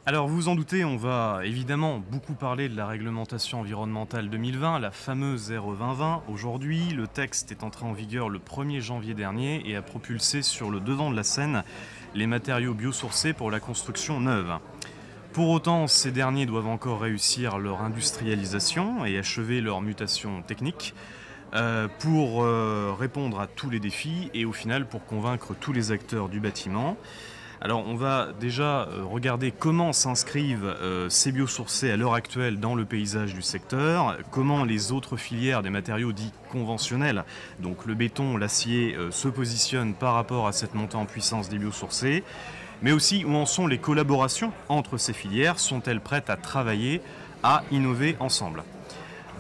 Alors vous vous en doutez, on va évidemment beaucoup parler de la réglementation environnementale 2020, la fameuse RE 2020. Aujourd'hui, le texte est entré en vigueur le 1er janvier dernier et a propulsé sur le devant de la scène les matériaux biosourcés pour la construction neuve. Pour autant, ces derniers doivent encore réussir leur industrialisation et achever leur mutation technique pour répondre à tous les défis et au final pour convaincre tous les acteurs du bâtiment. Alors on va déjà regarder comment s'inscrivent ces biosourcés à l'heure actuelle dans le paysage du secteur, comment les autres filières des matériaux dits conventionnels, donc le béton, l'acier, se positionnent par rapport à cette montée en puissance des biosourcés, mais aussi où en sont les collaborations entre ces filières, sont-elles prêtes à travailler, à innover ensemble.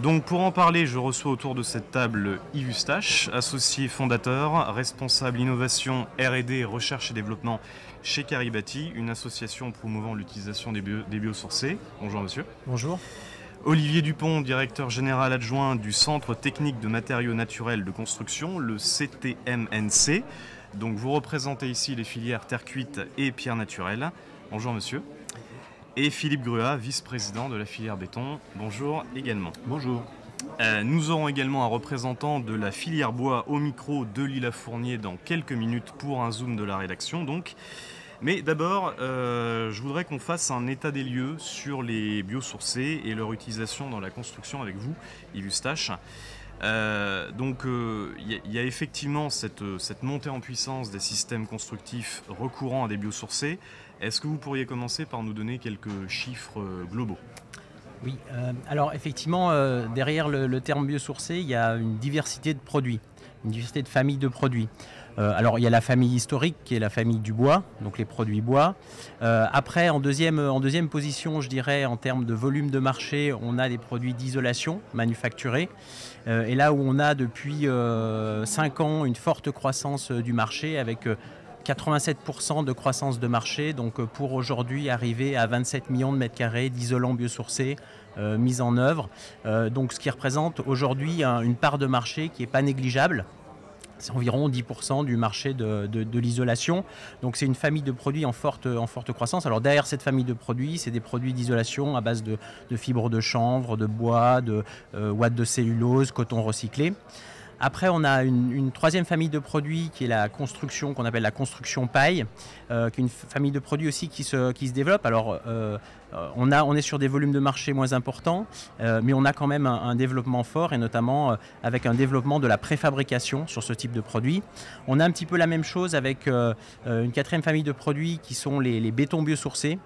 Donc pour en parler, je reçois autour de cette table Yves Eustache, associé fondateur, responsable innovation R&D, recherche et développement chez Caribati, une association promouvant l'utilisation des biosourcés. Bonjour monsieur. Bonjour. Olivier Dupont, directeur général adjoint du Centre technique de matériaux naturels de construction, le CTMNC. Donc vous représentez ici les filières terre cuite et pierre naturelle. Bonjour monsieur. Et Philippe Gruat, vice-président de la filière béton. Bonjour également. Bonjour. Nous aurons également un représentant de la filière bois au micro de Lila Fournier dans quelques minutes pour un zoom de la rédaction. Donc. Mais d'abord, je voudrais qu'on fasse un état des lieux sur les biosourcés et leur utilisation dans la construction avec vous, Yves Eustache. Donc il y a effectivement cette montée en puissance des systèmes constructifs recourant à des biosourcés. Est-ce que vous pourriez commencer par nous donner quelques chiffres globaux ? Oui, alors effectivement, derrière le terme biosourcé, il y a une diversité de produits, une diversité de familles de produits. Alors il y a la famille historique qui est la famille du bois, donc les produits bois. Après, en deuxième position, je dirais, en termes de volume de marché, on a des produits d'isolation manufacturés. Et là où on a depuis 5 ans une forte croissance du marché avec 87% de croissance de marché, donc pour aujourd'hui arriver à 27 millions de mètres carrés d'isolants biosourcés mis en œuvre. Donc ce qui représente aujourd'hui une part de marché qui n'est pas négligeable. C'est environ 10% du marché de l'isolation. Donc c'est une famille de produits en forte croissance. Alors derrière cette famille de produits, c'est des produits d'isolation à base de fibres de chanvre, de bois, de ouate de cellulose, coton recyclé. Après, on a une troisième famille de produits qui est la construction, qu'on appelle la construction paille, qui est une famille de produits aussi qui se développe. Alors, on est sur des volumes de marché moins importants, mais on a quand même un développement fort, et notamment avec un développement de la préfabrication sur ce type de produits. On a un petit peu la même chose avec une quatrième famille de produits qui sont les bétons biosourcés.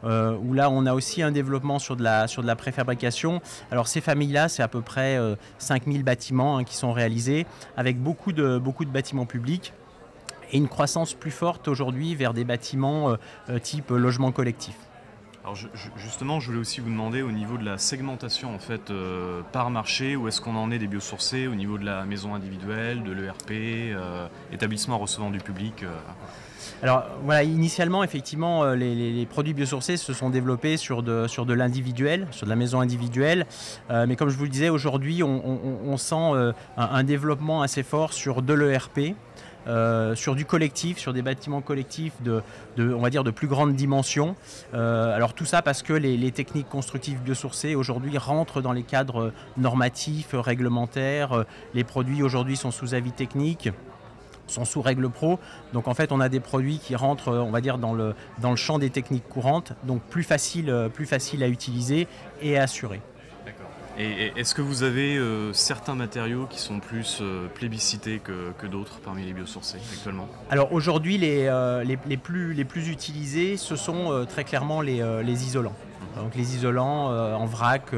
Où là on a aussi un développement sur de la préfabrication. Alors ces familles-là, c'est à peu près 5000 bâtiments qui sont réalisés, avec beaucoup de bâtiments publics et une croissance plus forte aujourd'hui vers des bâtiments type logement collectif. Alors justement, je voulais aussi vous demander au niveau de la segmentation en fait, par marché, où est-ce qu'on en est des biosourcés au niveau de la maison individuelle, de l'ERP, établissement recevant du public Alors voilà, initialement, effectivement, les produits biosourcés se sont développés sur de l'individuel, sur de la maison individuelle. Mais comme je vous le disais, aujourd'hui, on sent un développement assez fort sur de l'ERP. Sur du collectif, sur des bâtiments collectifs on va dire de plus grande dimension. Alors tout ça parce que les techniques constructives biosourcées aujourd'hui rentrent dans les cadres normatifs, réglementaires. Les produits aujourd'hui sont sous avis technique, sont sous règles pro. Donc en fait on a des produits qui rentrent, on va dire, dans le champ des techniques courantes, donc plus facile à utiliser et à assurer. Et est-ce que vous avez certains matériaux qui sont plus plébiscités que d'autres parmi les biosourcés actuellement ? Alors aujourd'hui, les plus utilisés, ce sont très clairement les isolants. Donc les isolants en vrac,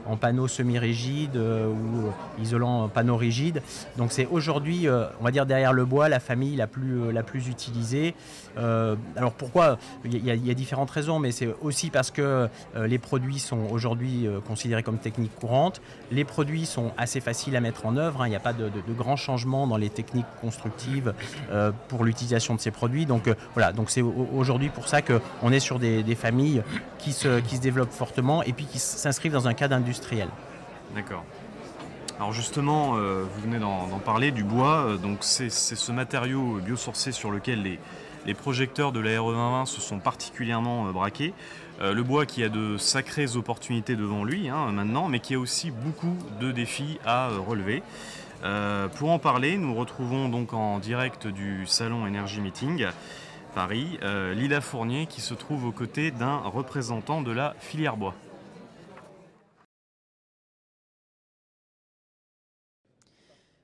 en panneaux semi-rigides ou isolants panneaux rigides. Donc c'est aujourd'hui, on va dire derrière le bois, la famille la plus utilisée. Alors pourquoi ? Il y a différentes raisons, mais c'est aussi parce que les produits sont aujourd'hui considérés comme techniques courantes. Les produits sont assez faciles à mettre en œuvre. Il n'y a pas de grands changements dans les techniques constructives pour l'utilisation de ces produits. Donc voilà, donc c'est aujourd'hui pour ça qu'on est sur des familles qui se développent fortement et puis qui s'inscrivent dans un cadre industriel. D'accord. Alors justement, vous venez d'en parler, du bois. Donc c'est ce matériau biosourcé sur lequel les projecteurs de la RE 2020 se sont particulièrement braqués. Le bois qui a de sacrées opportunités devant lui maintenant, mais qui a aussi beaucoup de défis à relever. Pour en parler, nous retrouvons donc en direct du salon Energy Meeting Paris, Lila Fournier qui se trouve aux côtés d'un représentant de la filière bois.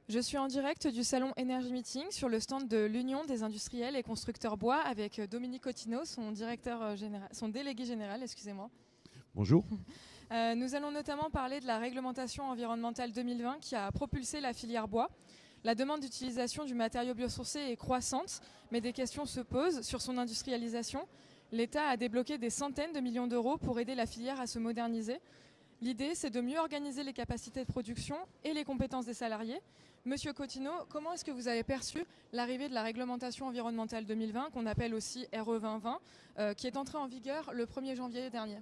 Je suis en direct du salon Energy Meeting sur le stand de l'Union des industriels et constructeurs bois avec Dominique Cottineau, son délégué général. Excusez-moi. Bonjour. Nous allons notamment parler de la réglementation environnementale 2020 qui a propulsé la filière bois. La demande d'utilisation du matériau biosourcé est croissante, mais des questions se posent sur son industrialisation. L'État a débloqué des centaines de millions d'euros pour aider la filière à se moderniser. L'idée, c'est de mieux organiser les capacités de production et les compétences des salariés. Monsieur Cottineau, comment est-ce que vous avez perçu l'arrivée de la réglementation environnementale 2020, qu'on appelle aussi RE 2020, qui est entrée en vigueur le 1er janvier dernier?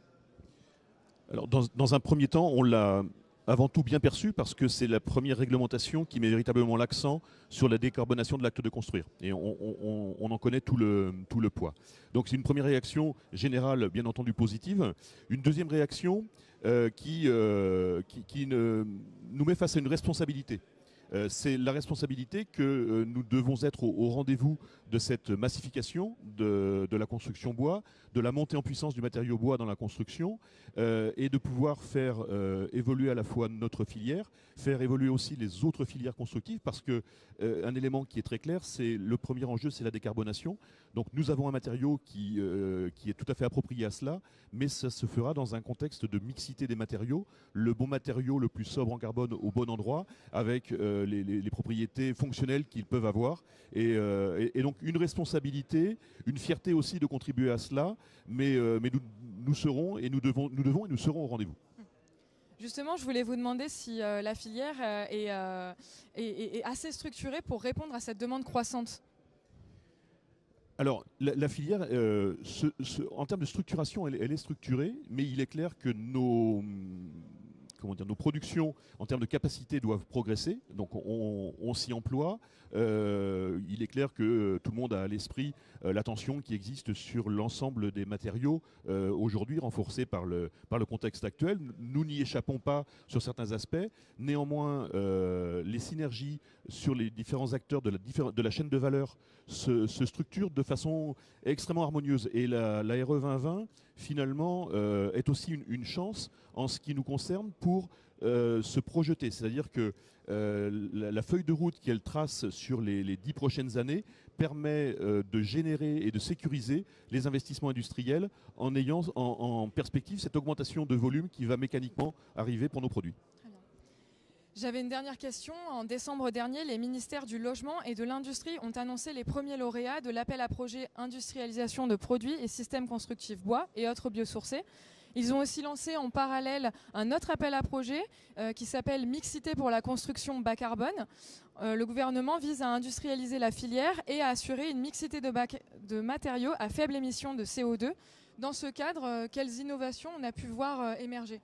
Alors, dans un premier temps, on l'a avant tout bien perçu parce que c'est la première réglementation qui met véritablement l'accent sur la décarbonation de l'acte de construire. Et on en connaît tout le poids. Donc c'est une première réaction générale, bien entendu positive. Une deuxième réaction qui nous met face à une responsabilité. C'est la responsabilité que nous devons être au rendez-vous de cette massification de la construction bois, de la montée en puissance du matériau bois dans la construction et de pouvoir faire évoluer à la fois notre filière, faire évoluer aussi les autres filières constructives parce que un élément qui est très clair, c'est le premier enjeu, c'est la décarbonation. Donc nous avons un matériau qui est tout à fait approprié à cela, mais ça se fera dans un contexte de mixité des matériaux, le bon matériau le plus sobre en carbone au bon endroit, avec les propriétés fonctionnelles qu'ils peuvent avoir. Et donc une responsabilité, une fierté aussi de contribuer à cela, mais nous serons et nous devons et nous serons au rendez-vous. Justement, je voulais vous demander si la filière est assez structurée pour répondre à cette demande croissante. Alors, la filière, en termes de structuration, elle est structurée, mais il est clair que nos productions en termes de capacité doivent progresser, donc on s'y emploie. Il est clair que tout le monde a à l'esprit la tension qui existe sur l'ensemble des matériaux aujourd'hui, renforcée par le contexte actuel. Nous n'y échappons pas sur certains aspects. Néanmoins, les synergies sur les différents acteurs de la chaîne de valeur se structurent de façon extrêmement harmonieuse. Et la RE 2020, finalement, est aussi une chance en ce qui nous concerne pour se projeter. C'est-à-dire que la feuille de route qu'elle trace sur les 10 prochaines années permet de générer et de sécuriser les investissements industriels en ayant en perspective cette augmentation de volume qui va mécaniquement arriver pour nos produits. J'avais une dernière question. En décembre dernier, les ministères du Logement et de l'Industrie ont annoncé les premiers lauréats de l'appel à projet industrialisation de produits et systèmes constructifs bois et autres biosourcés. Ils ont aussi lancé en parallèle un autre appel à projet qui s'appelle Mixité pour la construction bas carbone. Le gouvernement vise à industrialiser la filière et à assurer une mixité de matériaux à faible émission de CO2. Dans ce cadre, quelles innovations on a pu voir émerger ?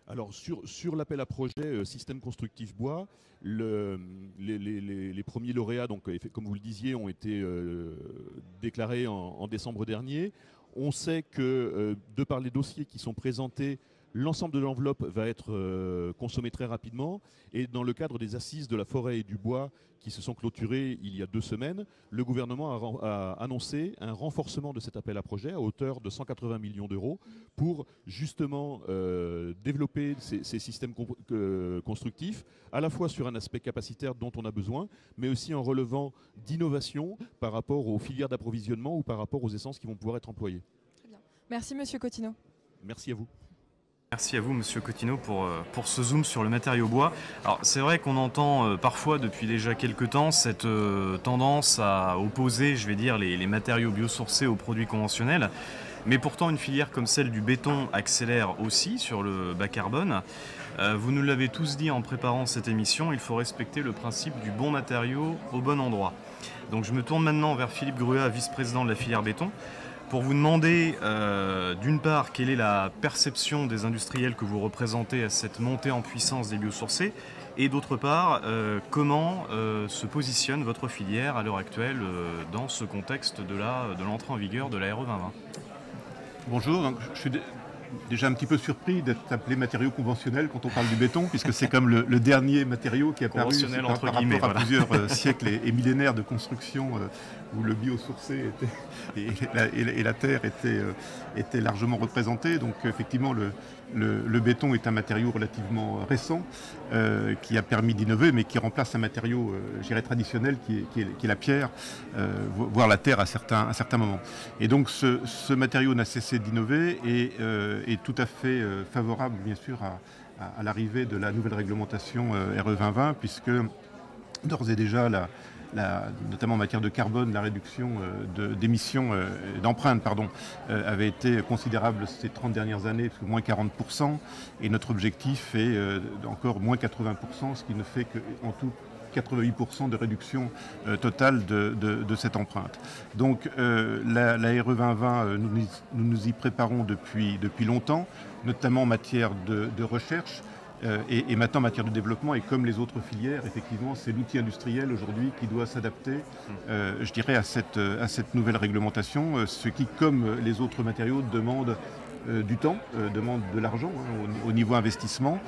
Alors sur l'appel à projet système constructif bois, les premiers lauréats, donc, comme vous le disiez, ont été déclarés en décembre dernier. On sait que de par les dossiers qui sont présentés, l'ensemble de l'enveloppe va être consommé très rapidement. Et dans le cadre des assises de la forêt et du bois qui se sont clôturées il y a 2 semaines, le gouvernement a annoncé un renforcement de cet appel à projet à hauteur de 180 millions d'euros pour justement développer ces systèmes constructifs, à la fois sur un aspect capacitaire dont on a besoin, mais aussi en relevant d'innovation par rapport aux filières d'approvisionnement ou par rapport aux essences qui vont pouvoir être employées. Très bien. Merci Monsieur Cottineau. Merci à vous. Merci à vous, Monsieur Cottineau, pour ce zoom sur le matériau bois. Alors, c'est vrai qu'on entend parfois, depuis déjà quelques temps, cette tendance à opposer, je vais dire, les matériaux biosourcés aux produits conventionnels. Mais pourtant, une filière comme celle du béton accélère aussi sur le bas carbone. Vous nous l'avez tous dit en préparant cette émission, il faut respecter le principe du bon matériau au bon endroit. Donc, je me tourne maintenant vers Philippe Gruat, vice-président de la filière béton, pour vous demander, d'une part, quelle est la perception des industriels que vous représentez à cette montée en puissance des biosourcés, Et d'autre part, comment se positionne votre filière à l'heure actuelle dans ce contexte de l'entrée en vigueur de la RE 2020 ? Bonjour, donc, je suis déjà un petit peu surpris d'être appelé matériau conventionnel quand on parle du béton, puisque c'est comme le dernier matériau qui est apparu par rapport à plusieurs siècles et millénaires de construction où le biosourcé et la terre étaient largement représentés. Donc effectivement, le béton est un matériau relativement récent qui a permis d'innover, mais qui remplace un matériau, je dirais, traditionnel qui est la pierre, voire la terre à certains moments. Et donc ce matériau n'a cessé d'innover et est tout à fait favorable, bien sûr, à l'arrivée de la nouvelle réglementation RE 2020, puisque d'ores et déjà, notamment en matière de carbone, la réduction d'émissions, d'empreintes, avait été considérable ces 30 dernières années, parce que moins 40%, et notre objectif est encore moins 80%, ce qui ne fait qu'en tout 88% de réduction totale de cette empreinte. Donc la RE 2020, nous nous y préparons depuis longtemps, notamment en matière de recherche et maintenant en matière de développement. Et comme les autres filières, effectivement, c'est l'outil industriel aujourd'hui qui doit s'adapter, je dirais, à cette nouvelle réglementation, ce qui, comme les autres matériaux, demande du temps, demande de l'argent au niveau investissement,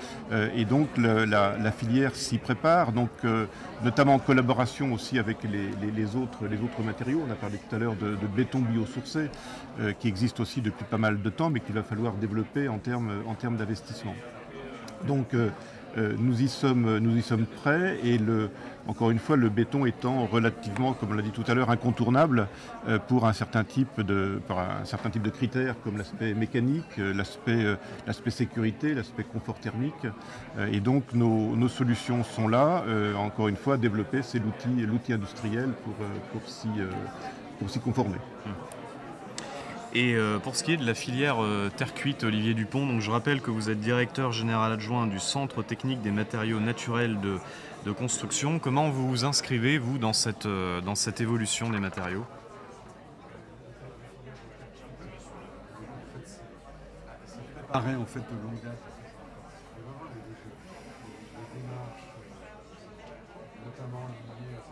et donc la filière s'y prépare, donc notamment en collaboration aussi avec les autres matériaux. On a parlé tout à l'heure de béton biosourcé qui existe aussi depuis pas mal de temps, mais qu'il va falloir développer en termes d'investissement. Donc nous y sommes prêts, et encore une fois, le béton étant relativement, comme on l'a dit tout à l'heure, incontournable pour un certain type de critères, comme l'aspect mécanique, l'aspect sécurité, l'aspect confort thermique. Et donc nos solutions sont là, encore une fois, développer, c'est l'outil industriel pour s'y conformer. Et pour ce qui est de la filière terre cuite, Olivier Dupont, donc je rappelle que vous êtes directeur général adjoint du Centre technique des matériaux naturels de construction. Comment vous vous inscrivez, vous, dans cette évolution des matériaux ? Pareil, en fait, de longue date. Notamment lié à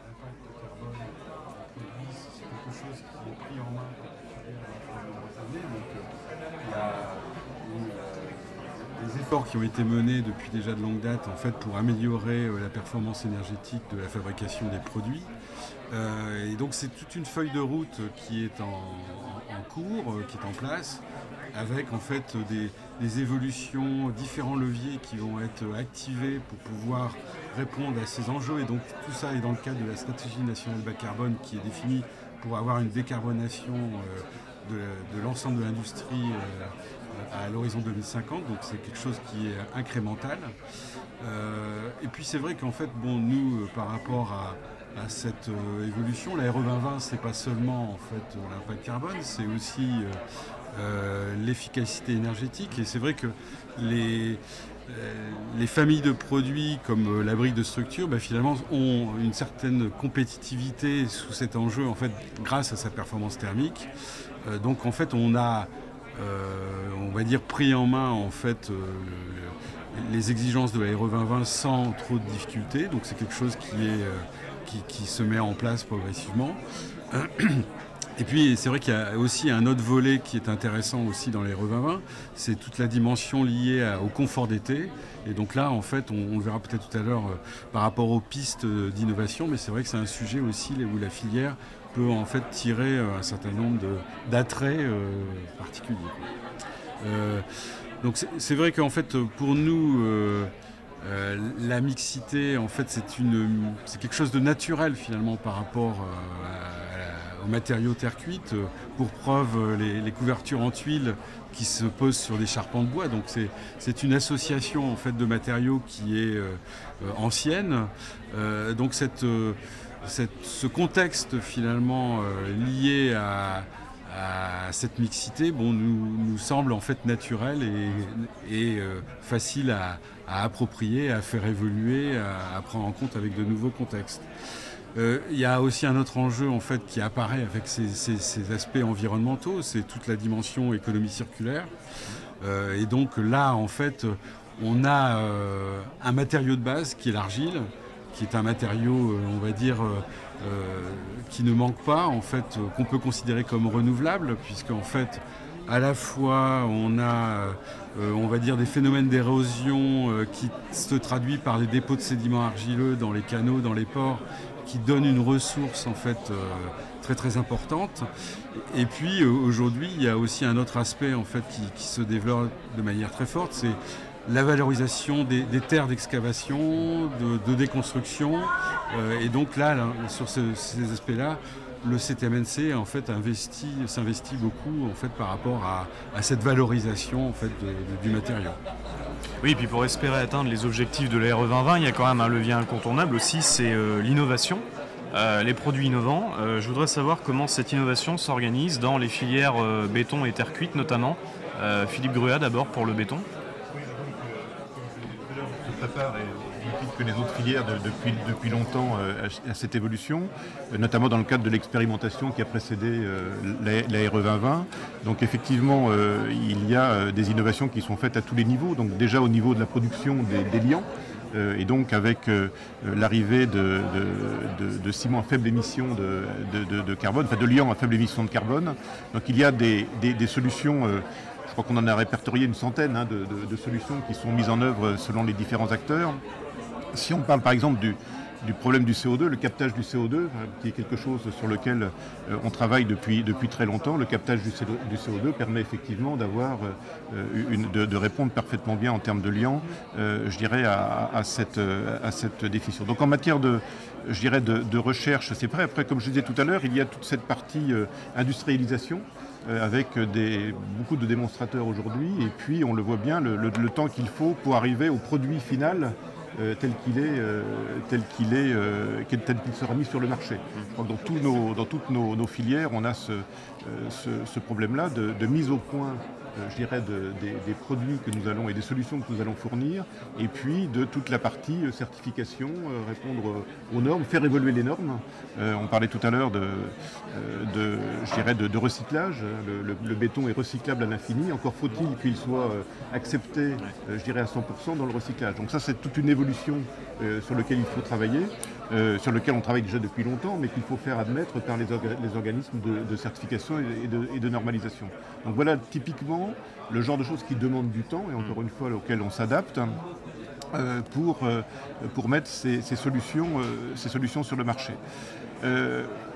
l'impact carbone des produits, c'est quelque chose qui est pris en main par la filière dans les années. Donc il y a des efforts qui ont été menés depuis déjà de longue date, en fait, pour améliorer la performance énergétique de la fabrication des produits. Et donc c'est toute une feuille de route qui est en cours, qui est en place, avec en fait des évolutions, différents leviers qui vont être activés pour pouvoir répondre à ces enjeux. Et donc tout ça est dans le cadre de la stratégie nationale bas carbone qui est définie pour avoir une décarbonation de l'ensemble de l'industrie à l'horizon 2050. Donc c'est quelque chose qui est incrémental. Et puis c'est vrai qu'en fait, nous, par rapport à cette évolution, la RE 2020, c'est pas seulement en fait l'impact carbone, c'est aussi l'efficacité énergétique. Et c'est vrai que les familles de produits comme la brique de structure, finalement, ont une certaine compétitivité sous cet enjeu, en fait, grâce à sa performance thermique. Donc en fait, on a, on va dire, pris en main en fait les exigences de la RE 2020 sans trop de difficultés. Donc c'est quelque chose qui se met en place progressivement. Et puis c'est vrai qu'il y a aussi un autre volet qui est intéressant aussi dans les RE 2020, c'est toute la dimension liée au confort d'été. Et donc là, en fait, on le verra peut-être tout à l'heure par rapport aux pistes d'innovation, mais c'est vrai que c'est un sujet aussi où la filière peut en fait tirer un certain nombre d'attraits particuliers. Donc c'est vrai qu'en fait, pour nous, la mixité, en fait, c'est quelque chose de naturel finalement par rapport aux matériaux terre cuite. Pour preuve, les couvertures en tuiles qui se posent sur des charpents de bois. Donc c'est une association en fait de matériaux qui est ancienne. Donc ce contexte finalement lié à cette mixité, nous semble en fait naturel et facile à approprier, à faire évoluer, à prendre en compte avec de nouveaux contextes. Il y a aussi un autre enjeu en fait qui apparaît avec ces aspects environnementaux, c'est toute la dimension économie circulaire. Et donc là, en fait, on a un matériau de base qui est l'argile, qui est un matériau, on va dire, qui ne manque pas, en fait, qu'on peut considérer comme renouvelable, puisqu'en fait, à la fois, on a, on va dire, des phénomènes d'érosion qui se traduisent par des dépôts de sédiments argileux dans les canaux, dans les ports, qui donnent une ressource, en fait, très très importante. Et puis, aujourd'hui, il y a aussi un autre aspect, en fait, qui se développe de manière très forte, c'est la valorisation des terres d'excavation, de déconstruction. Et donc là sur ces aspects-là, le CTMNC en fait s'investit beaucoup en fait par rapport à cette valorisation en fait du matériau. Oui, et puis pour espérer atteindre les objectifs de la RE 2020, il y a quand même un levier incontournable aussi, c'est l'innovation, les produits innovants. Je voudrais savoir comment cette innovation s'organise dans les filières béton et terre cuite notamment. Philippe Gruat d'abord pour le béton. Se prépare que les autres filières depuis longtemps à cette évolution, notamment dans le cadre de l'expérimentation qui a précédé la RE 2020. Donc effectivement, il y a des innovations qui sont faites à tous les niveaux. Donc déjà au niveau de la production des liants, et donc avec l'arrivée de ciment à faible émission de carbone, enfin de liants à faible émission de carbone. Donc il y a des solutions. Je crois qu'on en a répertorié une centaine de solutions qui sont mises en œuvre selon les différents acteurs. Si on parle par exemple du problème du CO2, le captage du CO2, qui est quelque chose sur lequel on travaille depuis très longtemps, le captage du CO2 permet effectivement de répondre parfaitement bien en termes de liant, je dirais, à cette définition. Donc en matière de recherche, c'est vrai. Après, comme je disais tout à l'heure, il y a toute cette partie industrialisation, avec beaucoup de démonstrateurs aujourd'hui, et puis on le voit bien, le temps qu'il faut pour arriver au produit final tel qu'il sera mis sur le marché. Dans toutes nos filières, on a ce problème-là de mise au point, je dirais, des produits que nous allons et des solutions que nous allons fournir, et puis de toute la partie certification, répondre aux normes, faire évoluer les normes. On parlait tout à l'heure de recyclage. Le béton est recyclable à l'infini. Encore faut-il qu'il soit accepté, je dirais, à 100% dans le recyclage. Donc ça, c'est toute une évolution sur laquelle il faut travailler, sur lequel on travaille déjà depuis longtemps, mais qu'il faut faire admettre par les organismes de certification et de normalisation. Donc voilà typiquement le genre de choses qui demandent du temps, et encore une fois auquel on s'adapte, pour mettre ces solutions sur le marché.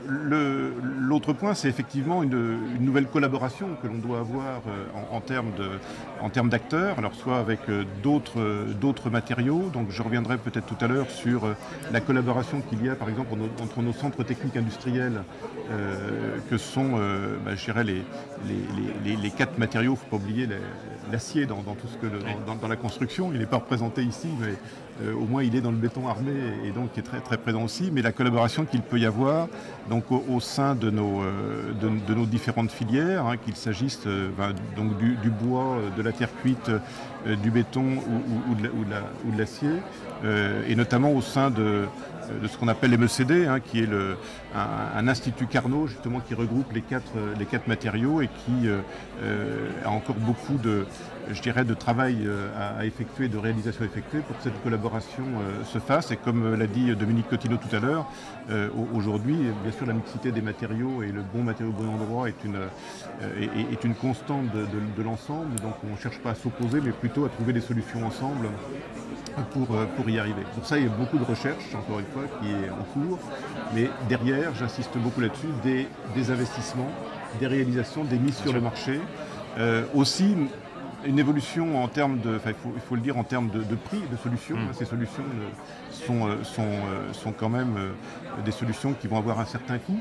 L'autre point, c'est effectivement une nouvelle collaboration que l'on doit avoir en termes d'acteurs, alors soit avec d'autres matériaux. Donc je reviendrai peut-être tout à l'heure sur la collaboration qu'il y a par exemple entre nos centres techniques industriels que sont je dirais les 4 matériaux. Il ne faut pas oublier l'acier dans tout ce que dans la construction. Il n'est pas représenté ici, mais au moins il est dans le béton armé et donc qui est très, très présent aussi. Mais la collaboration qu'il peut y avoir donc au sein de nos différentes filières, qu'il s'agisse donc du bois, de la terre cuite, du béton ou de l'acier, et notamment au sein de ce qu'on appelle l'MECD, qui est un institut Carnot justement qui regroupe les quatre matériaux et qui a encore beaucoup de travail à effectuer, de réalisation à effectuer pour que cette collaboration se fasse. Et comme l'a dit Dominique Cottineau tout à l'heure, aujourd'hui, bien sûr, la mixité des matériaux et le bon matériau au bon endroit est une constante de l'ensemble. Donc on ne cherche pas à s'opposer, mais plutôt à trouver des solutions ensemble pour y arriver. Pour ça, il y a beaucoup de recherche, encore une fois, qui est en cours. Mais derrière, j'insiste beaucoup là-dessus, des investissements, des réalisations, des mises sur le marché. Aussi, une évolution en termes de, il faut le dire, en termes de prix de solutions. Ces solutions sont quand même des solutions qui vont avoir un certain coût.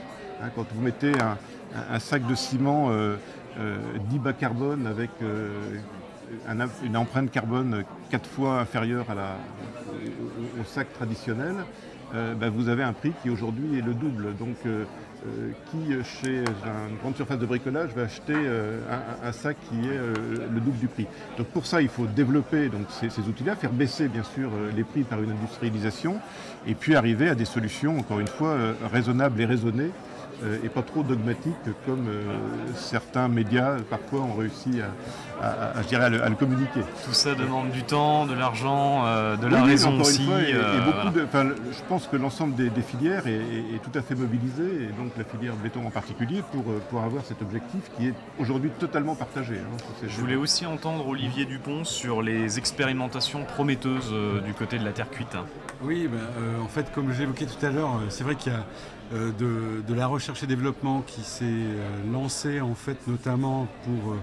Quand vous mettez un sac de ciment dit bas carbone avec une empreinte carbone 4 fois inférieure au sac traditionnel, vous avez un prix qui aujourd'hui est le double. Donc qui chez une grande surface de bricolage va acheter un sac qui est le double du prix. Donc pour ça il faut développer donc, ces outils-là, faire baisser bien sûr les prix par une industrialisation et puis arriver à des solutions encore une fois raisonnables et raisonnées et pas trop dogmatique comme certains médias parfois ont réussi je dirais, à le communiquer. Tout ça demande du temps, de l'argent, de la raison aussi. Fois, et je pense que l'ensemble des filières est tout à fait mobilisé, et donc la filière béton en particulier, pour avoir cet objectif qui est aujourd'hui totalement partagé. Je voulais aussi entendre Olivier Dupont sur les expérimentations prometteuses du côté de la terre cuite. Oui, en fait, comme j'évoquais tout à l'heure, c'est vrai qu'il y a de la recherche et développement qui s'est lancée en fait notamment pour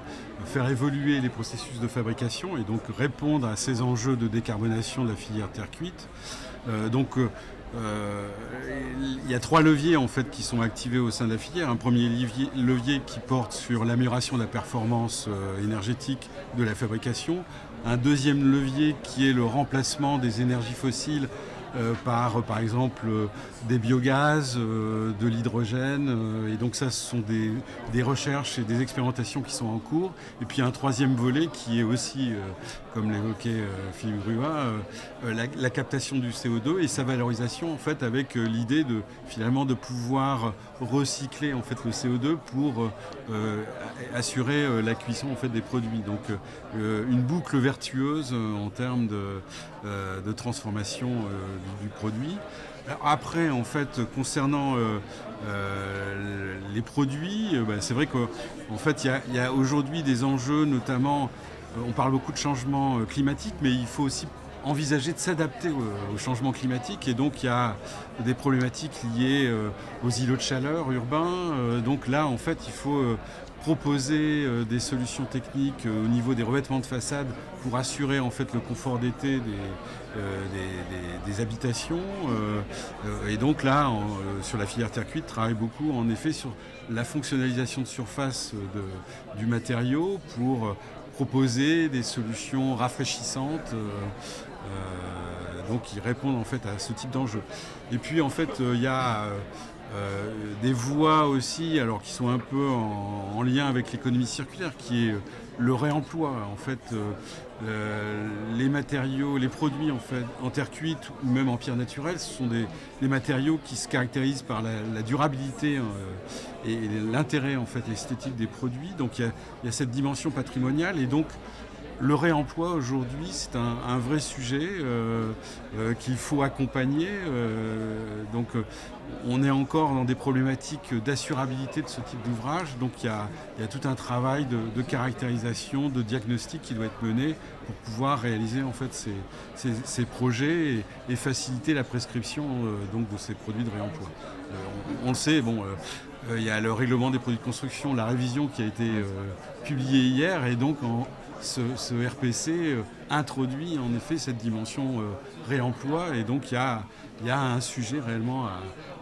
faire évoluer les processus de fabrication et donc répondre à ces enjeux de décarbonation de la filière terre cuite. Il y a 3 leviers en fait qui sont activés au sein de la filière. Un premier levier qui porte sur l'amélioration de la performance énergétique de la fabrication. Un deuxième levier qui est le remplacement des énergies fossiles par exemple des biogaz, de l'hydrogène, et donc ça ce sont des recherches et des expérimentations qui sont en cours. Et puis un troisième volet qui est aussi, comme l'évoquait Philippe Brua, la captation du CO2 et sa valorisation en fait avec l'idée finalement de pouvoir recycler en fait le CO2 pour assurer la cuisson en fait des produits. Donc une boucle vertueuse en termes de transformation du produit. Alors après, en fait, concernant les produits, c'est vrai qu'en fait, il y a aujourd'hui des enjeux, notamment, on parle beaucoup de changement climatique, mais il faut aussi envisager de s'adapter au changement climatique, et donc il y a des problématiques liées aux îlots de chaleur urbains. Donc là, en fait, il faut proposer des solutions techniques au niveau des revêtements de façade pour assurer en fait le confort d'été des habitations. Et donc là, sur la filière terre cuite, travaille beaucoup en effet sur la fonctionnalisation de surface du matériau pour proposer des solutions rafraîchissantes donc qui répondent en fait à ce type d'enjeu. Et puis en fait il y a des voies aussi, alors qui sont un peu en lien avec l'économie circulaire, qui est le réemploi. En fait, les matériaux, les produits en fait en terre cuite ou même en pierre naturelle, ce sont des matériaux qui se caractérisent par la durabilité et l'intérêt en fait esthétique des produits. Donc il y a cette dimension patrimoniale, et donc le réemploi aujourd'hui, c'est un vrai sujet qu'il faut accompagner. Donc on est encore dans des problématiques d'assurabilité de ce type d'ouvrage. Donc il y a tout un travail de caractérisation, de diagnostic qui doit être mené pour pouvoir réaliser en fait ces projets et faciliter la prescription donc de ces produits de réemploi. On le sait, il y a le règlement des produits de construction, la révision qui a été publiée hier, et donc ce RPC introduit en effet cette dimension réemploi, et donc il y a un sujet réellement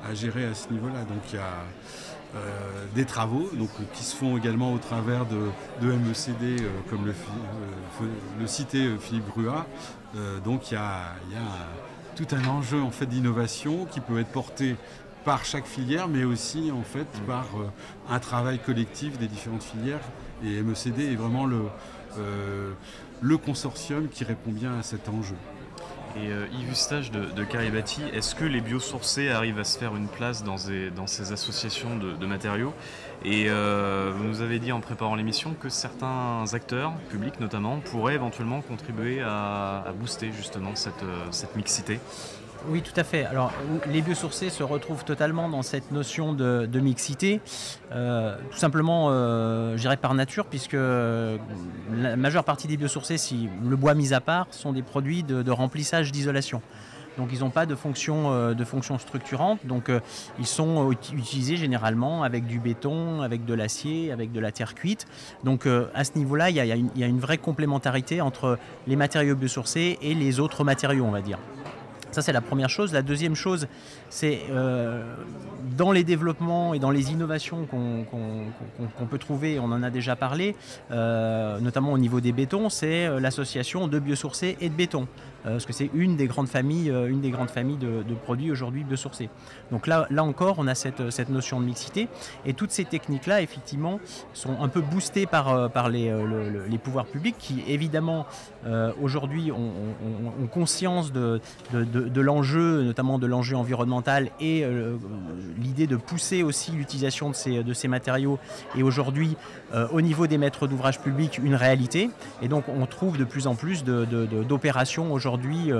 à gérer à ce niveau-là. Donc il y a des travaux qui se font également au travers de MECD, comme le citait Philippe Brua. Donc il y a tout un enjeu en fait d'innovation qui peut être porté par chaque filière, mais aussi en fait par un travail collectif des différentes filières. Et MECD est vraiment le consortium qui répond bien à cet enjeu. Et Yves Eustache de Caribati, est-ce que les biosourcés arrivent à se faire une place dans ces associations de matériaux? Et vous nous avez dit en préparant l'émission que certains acteurs, publics notamment, pourraient éventuellement contribuer à booster justement cette mixité. Oui, tout à fait. Alors, les biosourcés se retrouvent totalement dans cette notion de mixité, tout simplement, je dirais par nature, puisque la majeure partie des biosourcés, si le bois mis à part, sont des produits de remplissage d'isolation. Donc ils n'ont pas de fonction structurante, donc ils sont utilisés généralement avec du béton, avec de l'acier, avec de la terre cuite. Donc à ce niveau-là, il y a une vraie complémentarité entre les matériaux biosourcés et les autres matériaux, on va dire. Ça, c'est la première chose. La deuxième chose, c'est dans les développements et dans les innovations qu'on peut trouver, on en a déjà parlé, notamment au niveau des bétons, c'est l'association de biosourcés et de béton. Parce que c'est une des grandes familles de produits aujourd'hui biosourcés. Donc là encore, on a cette notion de mixité. Et toutes ces techniques-là, effectivement, sont un peu boostées par les pouvoirs publics qui, évidemment, aujourd'hui, ont conscience de de l'enjeu, notamment de l'enjeu environnemental, et l'idée de pousser aussi l'utilisation de ces matériaux est aujourd'hui au niveau des maîtres d'ouvrage publics une réalité. Et donc on trouve de plus en plus d'opérations aujourd'hui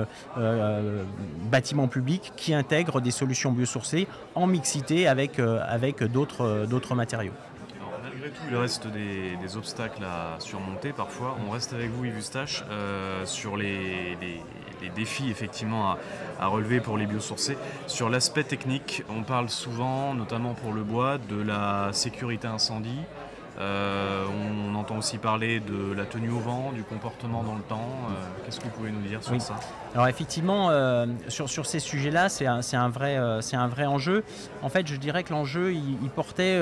bâtiments publics qui intègrent des solutions biosourcées en mixité avec d'autres matériaux. Malgré tout, il reste des obstacles à surmonter parfois. On reste avec vous, Yves Eustache, sur les défis effectivement à relever pour les biosourcés. Sur l'aspect technique, on parle souvent, notamment pour le bois, de la sécurité incendie. On entend aussi parler de la tenue au vent, du comportement dans le temps. Qu'est-ce que vous pouvez nous dire sur ça ? Alors effectivement, sur ces sujets-là, c'est un vrai enjeu. En fait, je dirais que l'enjeu, il portait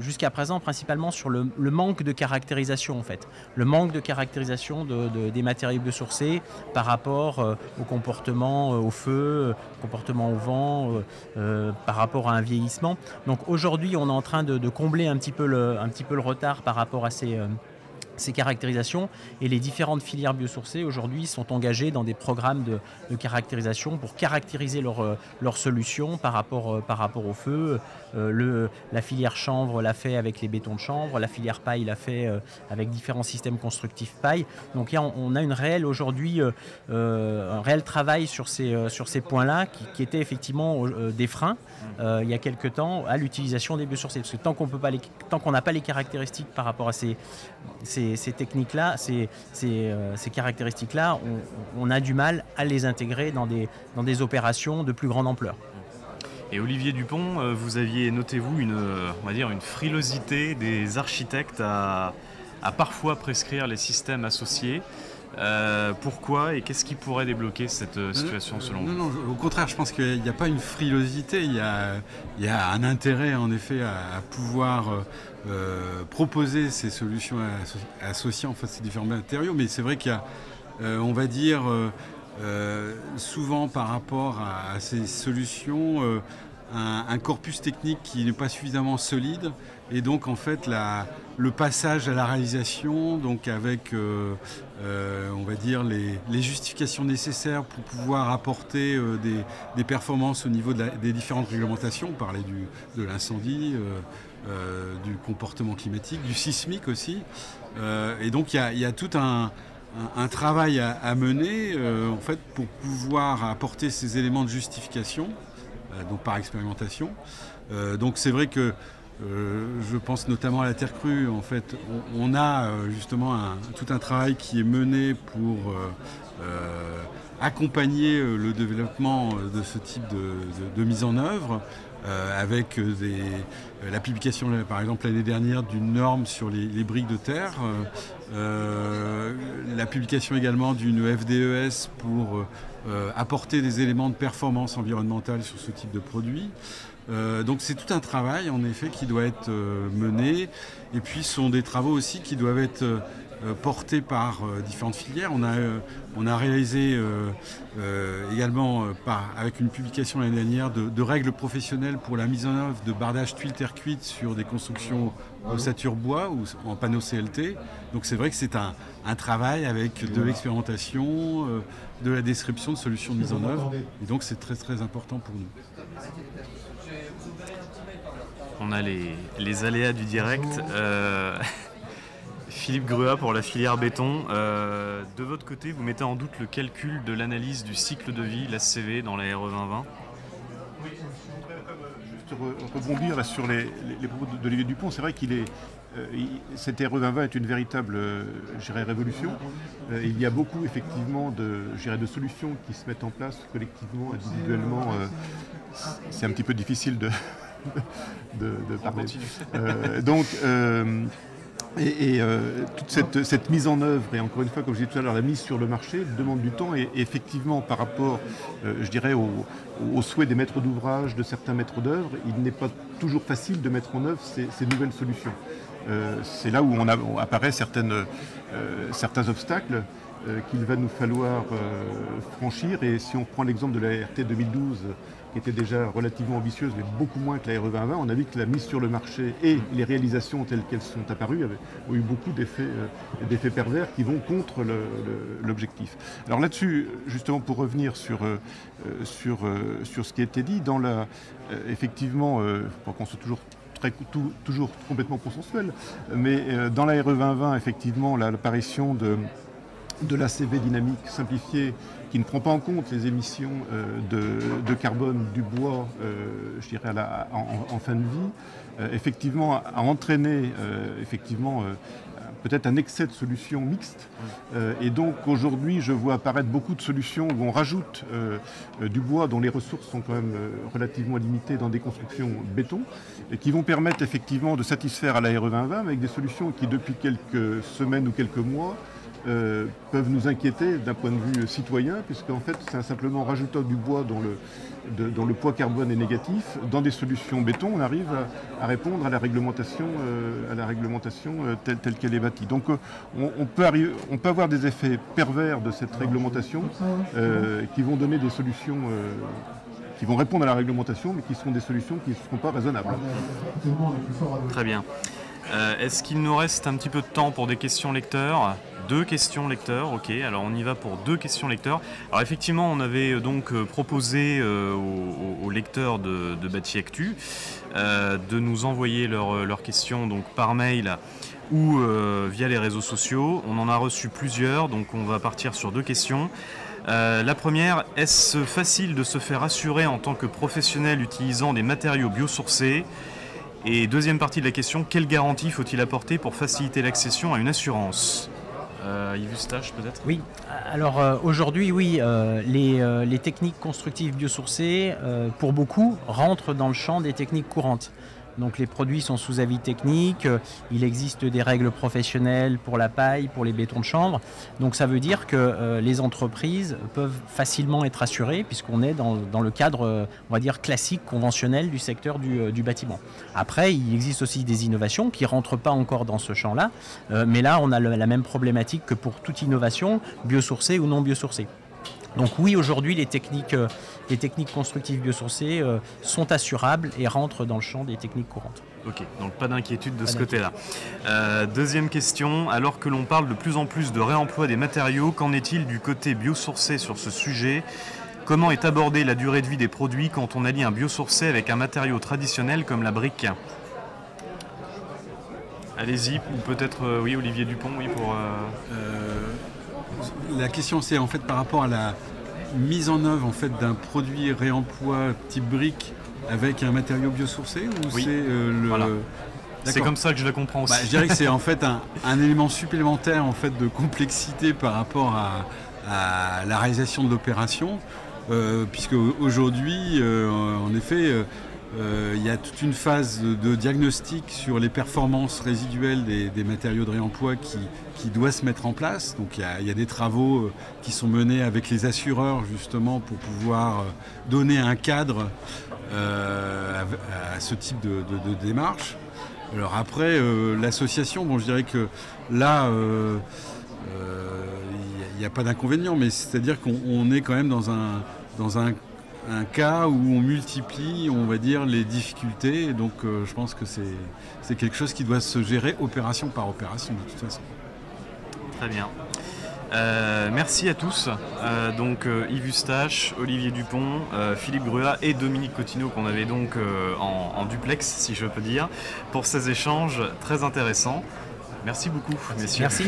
jusqu'à présent principalement sur le manque de caractérisation, en fait. Le manque de caractérisation des matériaux biosourcés par rapport au comportement au feu, comportement au vent, par rapport à un vieillissement. Donc aujourd'hui, on est en train de combler un petit peu le retard par rapport à ces caractérisations, et les différentes filières biosourcées aujourd'hui sont engagées dans des programmes de caractérisation pour caractériser leurs solutions par rapport au feu. La filière chanvre l'a fait avec les bétons de chanvre, la filière paille l'a fait avec différents systèmes constructifs paille. Donc on a aujourd'hui un réel travail sur ces points-là qui étaient effectivement des freins il y a quelque temps à l'utilisation des biosourcés. Parce que tant qu'on n'a pas les caractéristiques par rapport à ces techniques-là, ces caractéristiques-là, on a du mal à les intégrer dans des opérations de plus grande ampleur. Et Olivier Dupont, vous aviez, notez-vous, une frilosité des architectes à parfois prescrire les systèmes associés. Pourquoi et qu'est-ce qui pourrait débloquer cette situation selon vous ? Non, au contraire, je pense qu'il n'y a pas une frilosité, il y a un intérêt en effet à pouvoir proposer ces solutions associées en fait ces différents matériaux, mais c'est vrai qu'il y a, on va dire, souvent par rapport à ces solutions, un corpus technique qui n'est pas suffisamment solide, et donc en fait le passage à la réalisation, donc avec on va dire les justifications nécessaires pour pouvoir apporter des performances au niveau des différentes réglementations. On parlait de l'incendie, du comportement climatique, du sismique aussi, et donc il y a tout un travail à mener en fait pour pouvoir apporter ces éléments de justification, donc par expérimentation. Donc c'est vrai que je pense notamment à la terre crue. En fait, on a justement tout un travail qui est mené pour accompagner le développement de ce type de mise en œuvre, avec la publication, par exemple, l'année dernière d'une norme sur les briques de terre, la publication également d'une FDES pour apporter des éléments de performance environnementale sur ce type de produit. Donc c'est tout un travail en effet qui doit être mené, et puis ce sont des travaux aussi qui doivent être portés par différentes filières. On a réalisé également avec une publication l'année dernière de règles professionnelles pour la mise en œuvre de bardage tuiles terre cuite sur des constructions ossature bois ou en panneaux CLT. Donc c'est vrai que c'est un travail avec de l'expérimentation, de la description de solutions de mise en œuvre, et donc c'est très très important pour nous. On a les aléas du direct. Philippe Gruat pour la filière béton. De votre côté, vous mettez en doute le calcul de l'analyse du cycle de vie, la CV, dans la RE 2020 ? Oui, je voudrais juste rebondir là sur les propos d'Olivier Dupont. C'est vrai cette RE 2020 est une véritable révolution. Il y a beaucoup effectivement de solutions qui se mettent en place collectivement, individuellement. C'est un petit peu difficile de parler. Toute cette mise en œuvre, et encore une fois, comme je disais tout à l'heure, la mise sur le marché demande du temps, et effectivement par rapport, aux souhaits des maîtres d'ouvrage, de certains maîtres d'œuvre, il n'est pas toujours facile de mettre en œuvre ces nouvelles solutions. C'est là où apparaît certains obstacles qu'il va nous falloir franchir. Et si on prend l'exemple de la RT 2012 qui était déjà relativement ambitieuse, mais beaucoup moins que la RE 2020. On a vu que la mise sur le marché et les réalisations telles qu'elles sont apparues ont eu beaucoup d'effets pervers qui vont contre l'objectif. Alors là-dessus, justement, pour revenir sur ce qui a été dit, effectivement, pour qu'on soit toujours complètement consensuel, mais dans la RE 2020, effectivement, l'apparition de l'ACV dynamique simplifiée qui ne prend pas en compte les émissions de carbone du bois, je dirais en fin de vie, effectivement a entraîné peut-être un excès de solutions mixtes. Et donc aujourd'hui, je vois apparaître beaucoup de solutions où on rajoute du bois dont les ressources sont quand même relativement limitées dans des constructions béton, et qui vont permettre effectivement de satisfaire à la RE 2020 avec des solutions qui depuis quelques semaines ou quelques mois peuvent nous inquiéter d'un point de vue citoyen, puisqu'en fait c'est simplement en rajoutant du bois dont le poids carbone est négatif, dans des solutions béton, on arrive à répondre à la réglementation, telle qu'elle est bâtie. Donc on peut avoir des effets pervers de cette réglementation qui vont donner des solutions qui vont répondre à la réglementation, mais qui seront des solutions qui ne seront pas raisonnables. Très bien. Est-ce qu'il nous reste un petit peu de temps pour des questions lecteurs ? 2 questions lecteurs, ok, alors on y va pour 2 questions lecteurs. Alors effectivement, on avait donc proposé aux lecteurs de Bâti Actu de nous envoyer leurs questions donc, par mail ou via les réseaux sociaux. On en a reçu plusieurs, donc on va partir sur 2 questions. La première, est-ce facile de se faire assurer en tant que professionnel utilisant des matériaux biosourcés ? Et deuxième partie de la question, quelle garantie faut-il apporter pour faciliter l'accession à une assurance ? Yves Eustache peut-être ? Oui, alors aujourd'hui oui, les techniques constructives biosourcées, pour beaucoup, rentrent dans le champ des techniques courantes. Donc les produits sont sous avis technique, il existe des règles professionnelles pour la paille, pour les bétons de chanvre. Donc ça veut dire que les entreprises peuvent facilement être assurées puisqu'on est dans le cadre, on va dire, classique, conventionnel du secteur du bâtiment. Après, il existe aussi des innovations qui ne rentrent pas encore dans ce champ-là, mais là on a la même problématique que pour toute innovation, biosourcée ou non biosourcée. Donc oui, aujourd'hui, les techniques constructives biosourcées sont assurables et rentrent dans le champ des techniques courantes. Ok, donc pas d'inquiétude de ce côté-là. Deuxième question, alors que l'on parle de plus en plus de réemploi des matériaux, qu'en est-il du côté biosourcé sur ce sujet ? Comment est abordée la durée de vie des produits quand on allie un biosourcé avec un matériau traditionnel comme la brique ? Allez-y, ou peut-être, oui, Olivier Dupont, oui, pour... La question, c'est en fait par rapport à la mise en œuvre en fait, d'un produit réemploi type brique avec un matériau biosourcé ou oui. C'est voilà. C'est comme ça que je la comprends aussi. Je dirais que c'est en fait un élément supplémentaire en fait, de complexité par rapport à la réalisation de l'opération, puisque aujourd'hui, en effet, il y a toute une phase de diagnostic sur les performances résiduelles des matériaux de réemploi qui doit se mettre en place. Donc il y a des travaux qui sont menés avec les assureurs justement pour pouvoir donner un cadre à ce type de démarche. Alors après, l'association, bon, je dirais que là, il n'y a pas d'inconvénient, mais c'est-à-dire qu'on est quand même dans un cas où on multiplie, on va dire, les difficultés. Et donc je pense que c'est quelque chose qui doit se gérer opération par opération de toute façon. Très bien. Merci à tous. Donc Yves Eustache, Olivier Dupont, Philippe Gruat et Dominique Cotineau qu'on avait donc en duplex, si je peux dire, pour ces échanges très intéressants. Merci beaucoup, messieurs. Merci.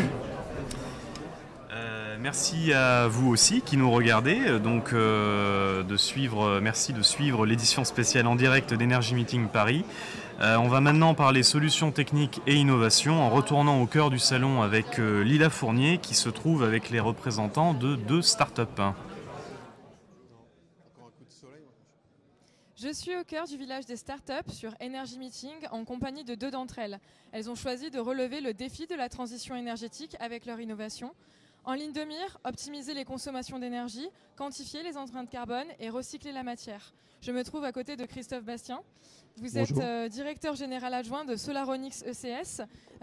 Merci à vous aussi qui nous regardez, donc merci de suivre l'édition spéciale en direct d'Energy Meeting Paris. On va maintenant parler solutions techniques et innovation en retournant au cœur du salon avec Lila Fournier qui se trouve avec les représentants de 2 startups. Je suis au cœur du village des startups sur Energy Meeting en compagnie de 2 d'entre elles. Elles ont choisi de relever le défi de la transition énergétique avec leur innovation. En ligne de mire, optimiser les consommations d'énergie, quantifier les empreintes carbone et recycler la matière. Je me trouve à côté de Christophe Bastien. Vous êtes directeur général adjoint de Solaronix ECS.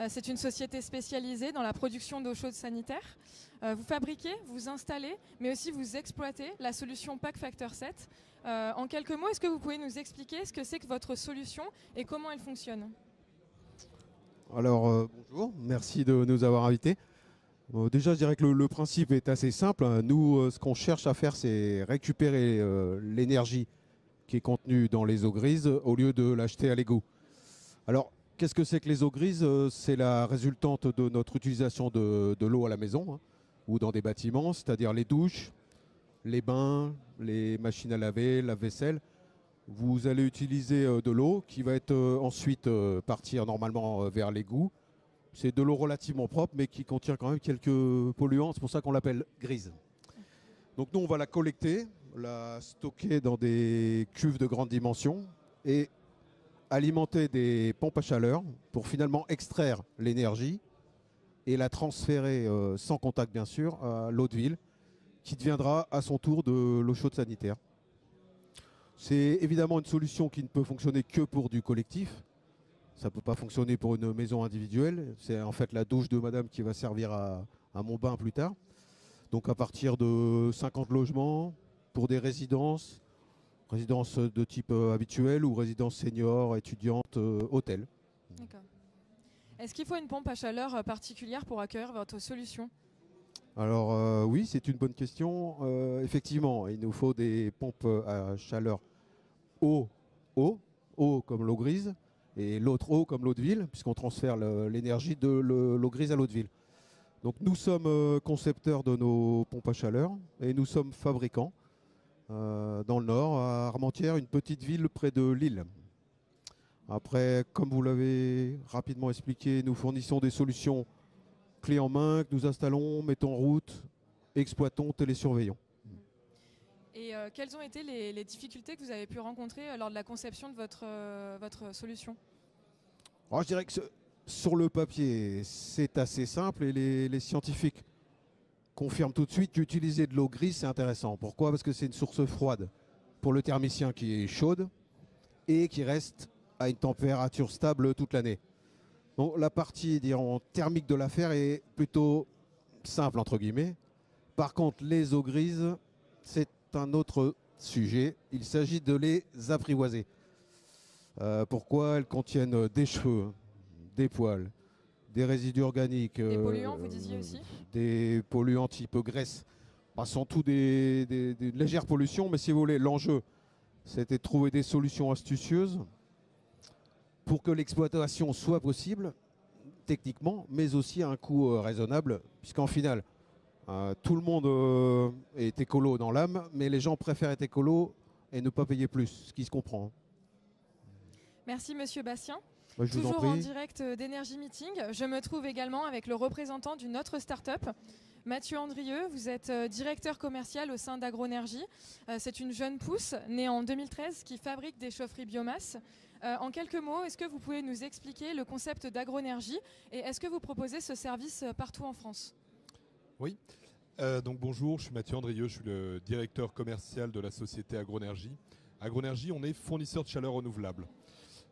C'est une société spécialisée dans la production d'eau chaude sanitaire. Vous fabriquez, vous installez, mais aussi vous exploitez la solution Pack Factor 7. En quelques mots, est-ce que vous pouvez nous expliquer ce que c'est que votre solution et comment elle fonctionne? Alors, bonjour, merci de nous avoir invités. Déjà, je dirais que le principe est assez simple. Nous, ce qu'on cherche à faire, c'est récupérer l'énergie qui est contenue dans les eaux grises au lieu de l'acheter à l'égout. Alors, qu'est-ce que c'est que les eaux grises? C'est la résultante de notre utilisation de l'eau à la maison ou dans des bâtiments, c'est-à-dire les douches, les bains, les machines à laver, lave-vaisselle. Vous allez utiliser de l'eau qui va être ensuite partir normalement vers l'égout. C'est de l'eau relativement propre, mais qui contient quand même quelques polluants. C'est pour ça qu'on l'appelle grise. Donc nous, on va la collecter, la stocker dans des cuves de grande dimension et alimenter des pompes à chaleur pour finalement extraire l'énergie et la transférer sans contact, bien sûr, à l'eau de ville, qui deviendra à son tour de l'eau chaude sanitaire. C'est évidemment une solution qui ne peut fonctionner que pour du collectif. Ça ne peut pas fonctionner pour une maison individuelle. C'est en fait la douche de madame qui va servir à mon bain plus tard. Donc à partir de 50 logements pour des résidences de type habituel ou résidences seniors, étudiantes, hôtels. D'accord. Est-ce qu'il faut une pompe à chaleur particulière pour accueillir votre solution? Alors oui, c'est une bonne question. Effectivement, il nous faut des pompes à chaleur eau comme l'eau grise, et l'autre eau comme l'eau de ville, puisqu'on transfère l'énergie de l'eau grise à l'eau de ville. Donc nous sommes concepteurs de nos pompes à chaleur et nous sommes fabricants dans le Nord, à Armentières, une petite ville près de Lille. Après, comme vous l'avez rapidement expliqué, nous fournissons des solutions clés en main que nous installons, mettons en route, exploitons, télésurveillons. Et quelles ont été les difficultés que vous avez pu rencontrer lors de la conception de votre solution? Alors, je dirais que sur le papier, c'est assez simple et les scientifiques confirment tout de suite qu'utiliser de l'eau grise, c'est intéressant. Pourquoi? Parce que c'est une source froide pour le thermicien qui est chaude et qui reste à une température stable toute l'année. Donc la partie, dirons, thermique de l'affaire est plutôt simple, entre guillemets. Par contre, les eaux grises, c'est un autre sujet. Il s'agit de les apprivoiser. Pourquoi? Elles contiennent des cheveux, des poils, des résidus organiques. Des polluants, vous disiez aussi? Des polluants type graisse. Ce sont tous des légères pollutions, mais si vous voulez, l'enjeu, c'était de trouver des solutions astucieuses pour que l'exploitation soit possible, techniquement, mais aussi à un coût raisonnable, puisqu'en final, tout le monde est écolo dans l'âme, mais les gens préfèrent être écolo et ne pas payer plus, ce qui se comprend. Merci Monsieur Bastien. Je vous Toujours en en prie. direct d'Energy Meeting, je me trouve également avec le représentant d'une autre start-up, Mathieu Andrieux. Vous êtes directeur commercial au sein d'Agronergie. C'est une jeune pousse née en 2013 qui fabrique des chaufferies biomasse. En quelques mots, est-ce que vous pouvez nous expliquer le concept d'Agronergie et est-ce que vous proposez ce service partout en France? Oui. Donc bonjour, je suis Mathieu Andrieux, je suis le directeur commercial de la société Agronergie. Agronergie, on est fournisseur de chaleur renouvelable.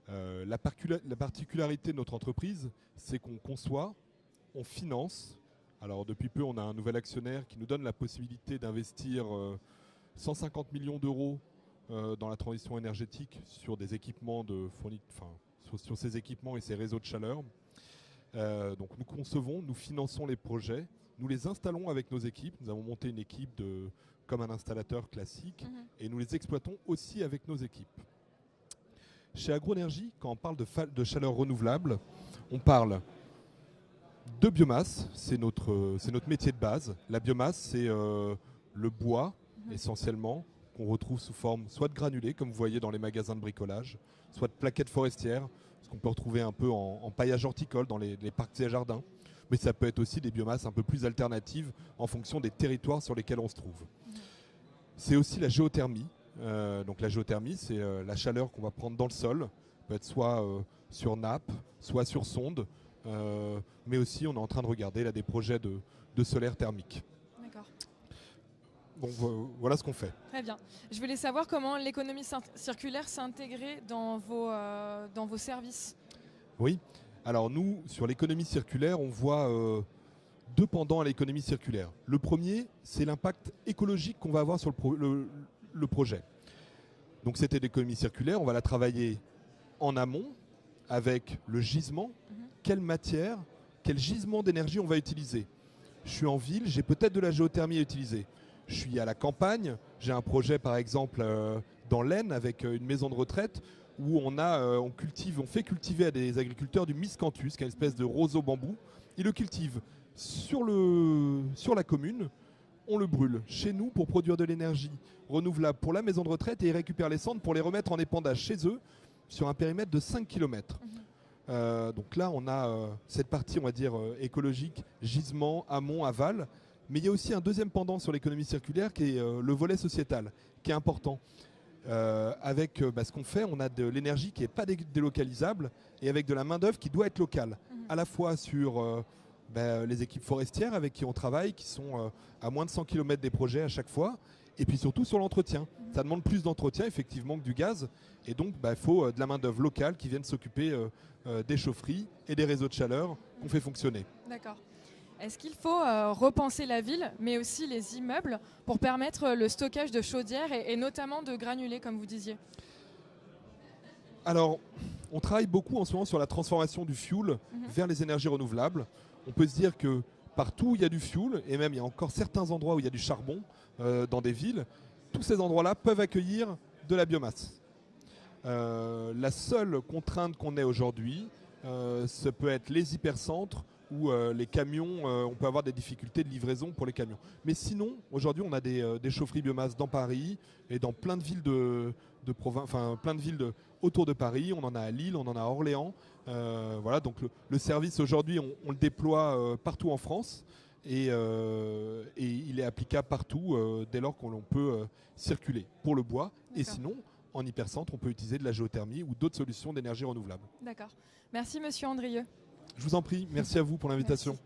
La particularité de notre entreprise, c'est qu'on conçoit, on finance. Alors depuis peu, on a un nouvel actionnaire qui nous donne la possibilité d'investir 150 millions d'euros dans la transition énergétique sur des équipements sur ces équipements et ces réseaux de chaleur. Donc nous concevons, nous finançons les projets, nous les installons avec nos équipes. Nous avons monté une équipe comme un installateur classique et nous les exploitons aussi avec nos équipes. Chez Agronergie, quand on parle de chaleur renouvelable, on parle de biomasse, c'est notre métier de base. La biomasse, c'est le bois essentiellement, qu'on retrouve sous forme soit de granulés, comme vous voyez dans les magasins de bricolage, soit de plaquettes forestières, ce qu'on peut retrouver un peu en paillage horticole dans les parcs et jardins. Mais ça peut être aussi des biomasses un peu plus alternatives en fonction des territoires sur lesquels on se trouve. C'est aussi la géothermie. Donc la géothermie, c'est la chaleur qu'on va prendre dans le sol, peut être soit sur nappe, soit sur sonde, mais aussi on est en train de regarder là, des projets de solaire thermique. D'accord. Bon, voilà ce qu'on fait. Très bien. Je voulais savoir comment l'économie circulaire s'est intégrée dans vos services. Oui. Alors nous, sur l'économie circulaire, on voit 2 pendants à l'économie circulaire. Le premier, c'est l'impact écologique qu'on va avoir sur le projet. Donc c'était l'économie circulaire, on va la travailler en amont avec le gisement. Quelle matière, quel gisement d'énergie on va utiliser. Je suis en ville, j'ai peut-être de la géothermie à utiliser. Je suis à la campagne, j'ai un projet par exemple dans l'Aisne avec une maison de retraite où on fait cultiver à des agriculteurs du miscanthus, qui est une espèce de roseau bambou. Ils le cultivent sur la commune, on le brûle chez nous pour produire de l'énergie renouvelable pour la maison de retraite et ils récupèrent les cendres pour les remettre en épandage chez eux sur un périmètre de 5 km. Donc là, on a cette partie, on va dire, écologique, gisement, amont, aval. Mais il y a aussi un deuxième pendant sur l'économie circulaire qui est le volet sociétal, qui est important. Avec ce qu'on fait, on a de l'énergie qui n'est pas délocalisable et avec de la main-d'œuvre qui doit être locale, à la fois sur les équipes forestières avec qui on travaille, qui sont à moins de 100 km des projets à chaque fois, et puis surtout sur l'entretien. Ça demande plus d'entretien effectivement que du gaz, et donc il faut de la main-d'œuvre locale qui vienne s'occuper des chaufferies et des réseaux de chaleur qu'on fait fonctionner. D'accord. Est-ce qu'il faut repenser la ville, mais aussi les immeubles, pour permettre le stockage de chaudières et notamment de granulés, comme vous disiez? Alors, on travaille beaucoup en ce moment sur la transformation du fuel vers les énergies renouvelables. On peut se dire que partout où il y a du fuel, et même il y a encore certains endroits où il y a du charbon dans des villes, tous ces endroits-là peuvent accueillir de la biomasse. La seule contrainte qu'on ait aujourd'hui, ce peut être les hypercentres où les camions, on peut avoir des difficultés de livraison pour les camions. Mais sinon, aujourd'hui, on a des chaufferies biomasse dans Paris et dans plein de villes plein de villes autour de Paris. On en a à Lille, on en a à Orléans. Voilà, donc le service aujourd'hui, on le déploie partout en France et il est applicable partout dès lors qu'on peut circuler pour le bois. Et sinon, en hypercentre, on peut utiliser de la géothermie ou d'autres solutions d'énergie renouvelable. D'accord. Merci Monsieur Andrieux. Je vous en prie, merci à vous pour l'invitation.